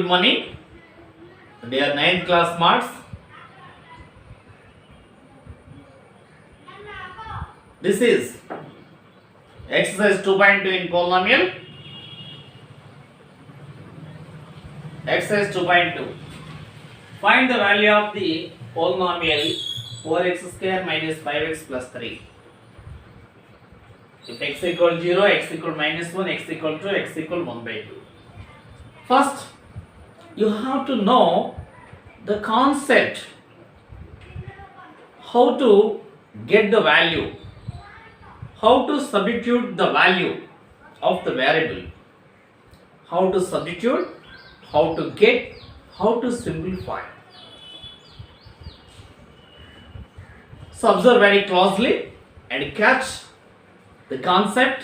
money. They are 9th class marks. This is exercise 2.2 in polynomial. Exercise 2.2. Find the value of the polynomial 4x square minus 5x plus 3. If x equal 0, x equal minus 1, x equal 2, x equal 1 by 2. First, you have to know the concept, how to get the value, how to substitute the value of the variable, how to substitute, how to get, how to simplify. So observe very closely and catch the concept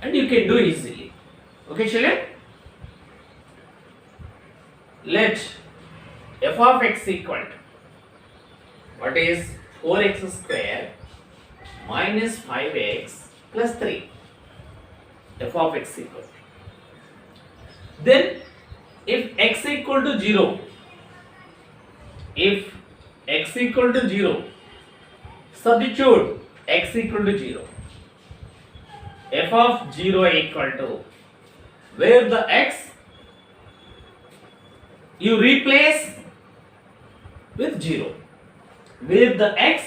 and you can do easily. Okay, children? Let f of x equal to what is 4x square minus 5x plus 3. F of x equal to. Then if x equal to 0, if x equal to 0, substitute x equal to 0. F of 0 equal to, where the x you replace with 0. Where the x,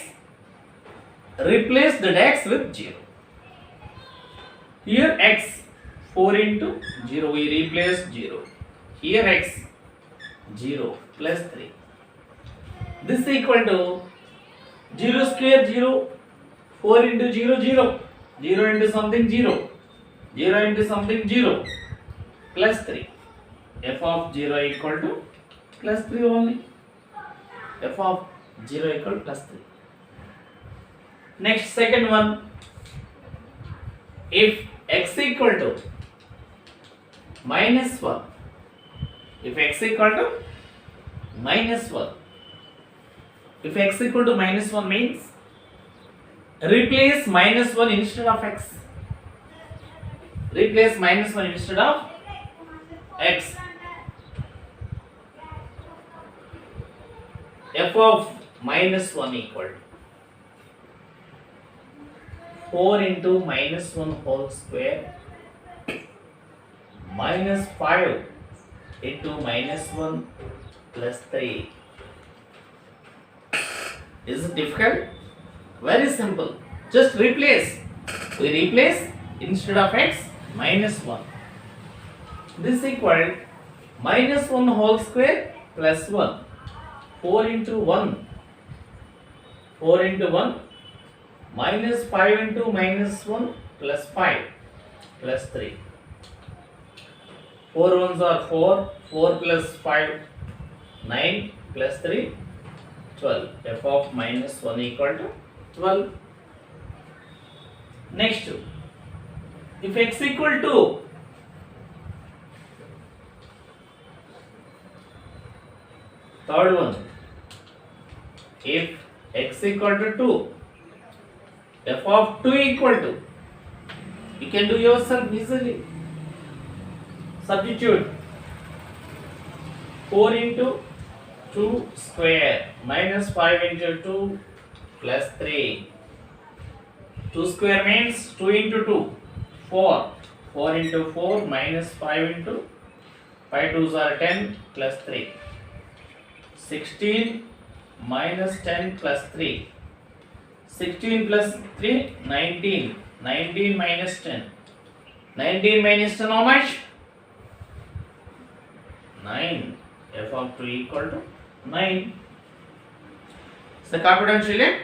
replace the x with 0. Here x 4 into 0, we replace 0. Here x 0 plus 3. This equal to 0 square 0, 4 into 0 0, 0 into something 0, 0 into something 0 plus 3. F of 0 equal to plus 3 only. F of 0 equal plus 3. Next, second one. If x equal to minus 1, if x equal to minus 1, if x equal to minus 1 means replace minus 1 instead of x. Replace minus 1 instead of x. F of minus 1 equal to 4 into minus 1 whole square minus 5 into minus 1 plus 3. Is it difficult? Very simple. Just replace. We replace instead of x minus 1. This equal minus 1 whole square plus 1. 4 into 1. 4 into 1 minus 5 into minus 1 plus 5 plus 3. 4 ones are 4. 4 plus 5 9 plus 3 12. F of minus 1 equal to 12. Next, if x equal to third one, if x equal to 2, f of 2 equal to, you can do yourself easily. Substitute 4 into 2 square minus 5 into 2 plus 3. 2 square means 2 into 2, 4. 4 into 4 minus 5 into 5 2s are 10 plus 3. 16 minus 10 plus 3. 16 plus 3, 19. 19 minus 10. 19 minus 10 how much? 9. F of 2 equal to 9. So confident children?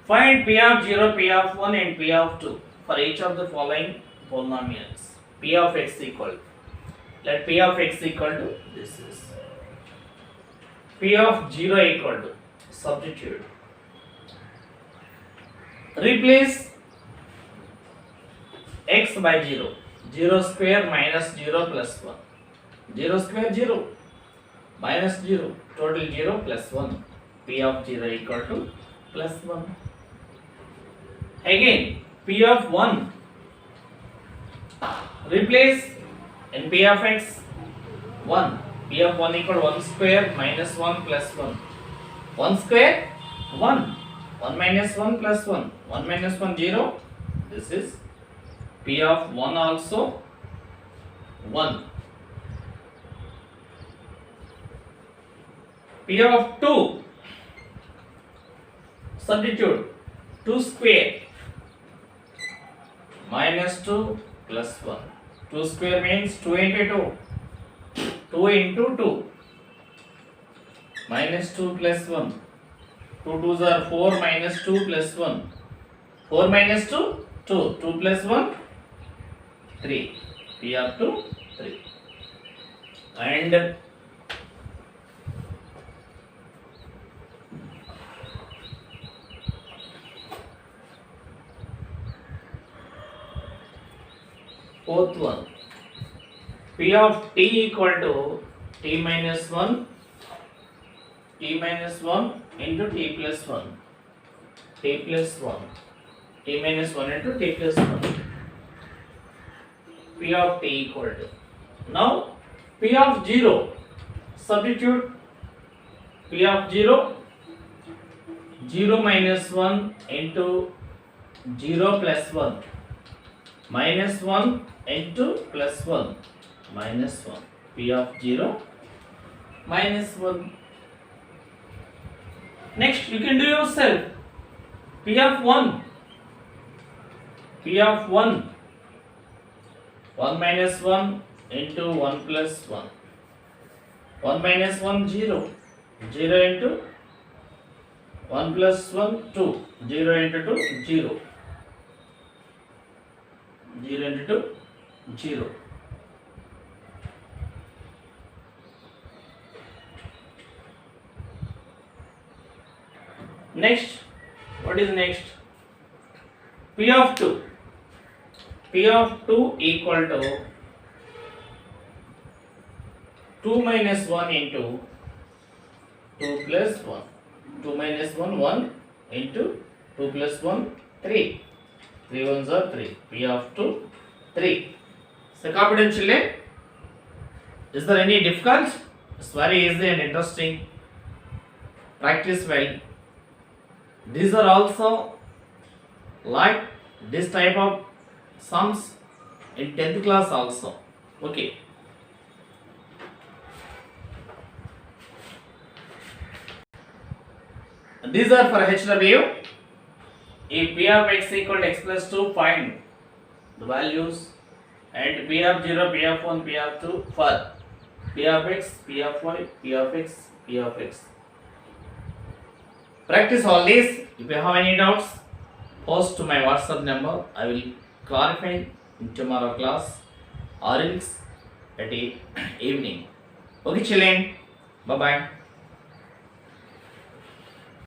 Find P of 0, P of 1 and P of 2 for each of the following polynomials. P of x equal. Let P of x equal to, this is P of 0 equal to, substitute. Replace x by 0. 0 square minus 0 plus 1. 0 square 0 minus 0. Total 0 plus 1. P of 0 equal to plus 1. Again, P of 1. Replace In P of x, 1. P of 1 equal 1 square minus 1 plus 1. 1 square, 1. 1 minus 1 plus 1. 1 minus 1, 0. This is P of 1 also 1. P of 2. Substitute 2 square minus 2 plus 1. 2 square means 2 into 2. 2 into 2 minus 2 plus 1. 2 2s are 4 minus 2 plus 1. 4 minus 2, 2. 2 plus 1, 3. P of 2, 3. And fourth one, P of t equal to t minus 1 into t plus 1, t plus 1, t minus 1 into t plus 1. P of t equal to, now P of 0, substitute P of 0, 0 minus 1 into 0 plus 1, minus 1 into plus 1, minus 1. P of 0, minus 1. Next, you can do yourself. P of 1, P of 1, 1 minus 1 into 1 plus 1. 1 minus 1, 0. 0 into 1 plus 1, 2. 0 into 2, 0. 0 into 2, 0. Next, what is next? P of 2. P of 2 equal to 2 minus 1 into 2 plus 1. 2 minus 1, 1 into 2 plus 1, 3. 3 ones are 3. P of 2, 3. So, competent children, is there any difficult? It's very easy and interesting. Practice well. These are also like this type of sums in 10th class also. Okay. These are for HW. If P of x equal to x plus 2, find the values, and P of 0, P of 1, P of 2 for P of x, P of y, P of x, P of x. Practice all these. If you have any doubts, post to my WhatsApp number. I will clarify in tomorrow class or else at the evening. Okay, children. Bye bye.